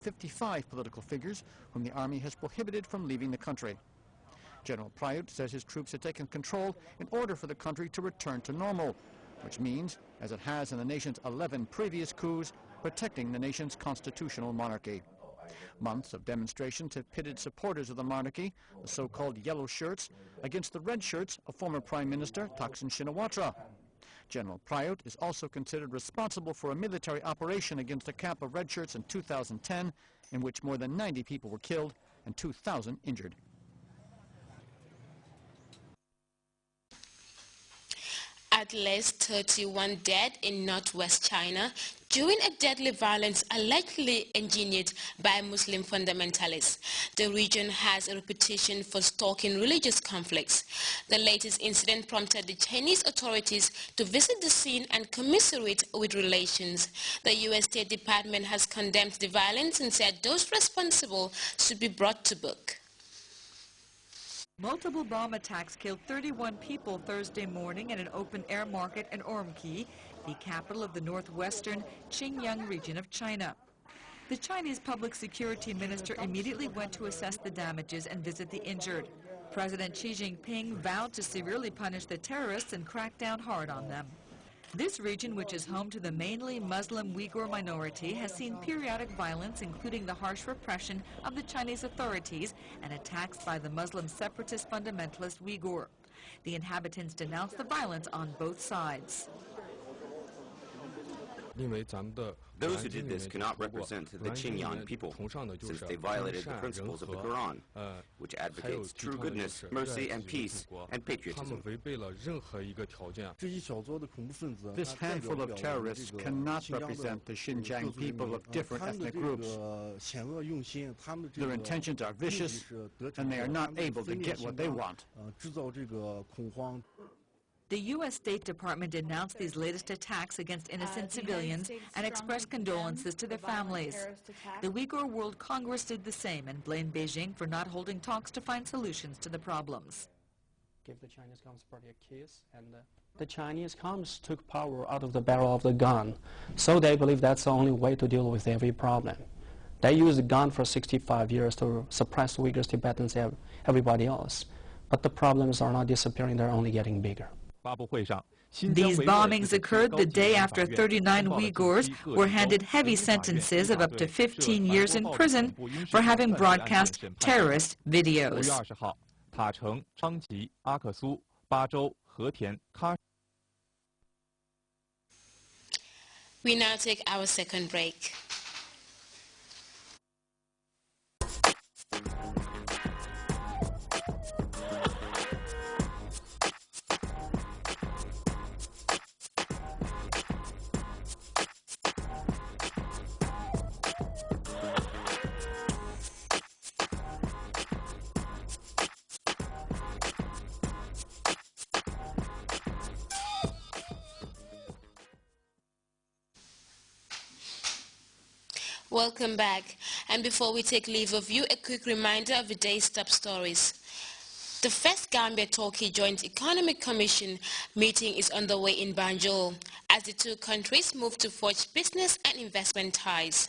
55 political figures whom the army has prohibited from leaving the country. General Prayut says his troops have taken control in order for the country to return to normal, which means, as it has in the nation's 11 previous coups, protecting the nation's constitutional monarchy. Months of demonstrations have pitted supporters of the monarchy, the so-called yellow shirts, against the red shirts of former Prime Minister Thaksin Shinawatra. General Prayut is also considered responsible for a military operation against a camp of red shirts in 2010, in which more than 90 people were killed and 2,000 injured. At least 31 dead in northwest China during a deadly violence allegedly engineered by Muslim fundamentalists. The region has a reputation for stoking religious conflicts. The latest incident prompted the Chinese authorities to visit the scene and commiserate with relations. The U.S. State Department has condemned the violence and said those responsible should be brought to book. Multiple bomb attacks killed 31 people Thursday morning at an open-air market in Urumqi, the capital of the northwestern Xinjiang region of China. The Chinese public security minister immediately went to assess the damages and visit the injured. President Xi Jinping vowed to severely punish the terrorists and crack down hard on them. This region, which is home to the mainly Muslim Uyghur minority, has seen periodic violence, including the harsh repression of the Chinese authorities and attacks by the Muslim separatist fundamentalist Uyghur. The inhabitants denounced the violence on both sides. Those who did this cannot represent the Xinjiang people, since they violated the principles of the Quran, which advocates true goodness, mercy and peace, and patriotism. This handful of terrorists cannot represent the Xinjiang people of different ethnic groups. Their intentions are vicious, and they are not able to get what they want. The U.S. State Department denounced these latest attacks against innocent civilians and expressed condolences to their families. The Uyghur World Congress did the same and blamed Beijing for not holding talks to find solutions to the problems. Give the Chinese Communist Party a kiss, and the Chinese Communists took power out of the barrel of the gun, so they believe that's the only way to deal with every problem. They used the gun for 65 years to suppress Uyghurs, Tibetans, everybody else. But the problems are not disappearing, they're only getting bigger. These bombings occurred the day after 39 Uyghurs were handed heavy sentences of up to 15 years in prison for having broadcast terrorist videos. We now take our second break. Welcome back. And before we take leave of you, a quick reminder of the day's top stories. The first Gambia-Turkey Joint Economic Commission meeting is underway in Banjul as the two countries move to forge business and investment ties.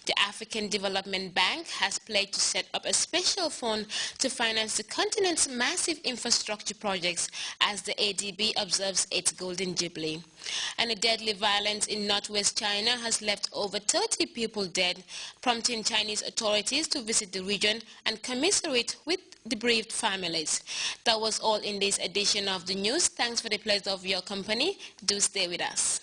The African Development Bank has pledged to set up a special fund to finance the continent's massive infrastructure projects as the ADB observes its Golden Jubilee. And a deadly violence in northwest China has left over 30 people dead, prompting Chinese authorities to visit the region and commiserate with the bereaved families. That was all in this edition of the news. Thanks for the pleasure of your company. Do stay with us.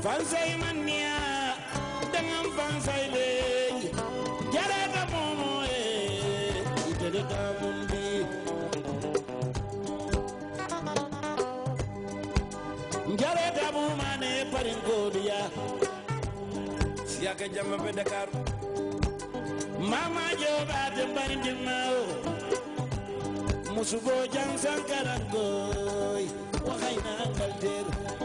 Fansai mania, dengan fansai le, jara kamu ite de kamundi. Jara kamu mane paringko dia, siapa jam Dakar. Mama joba tembarin mau, musuh bojang sangkarangoy, wahai nanggal ter.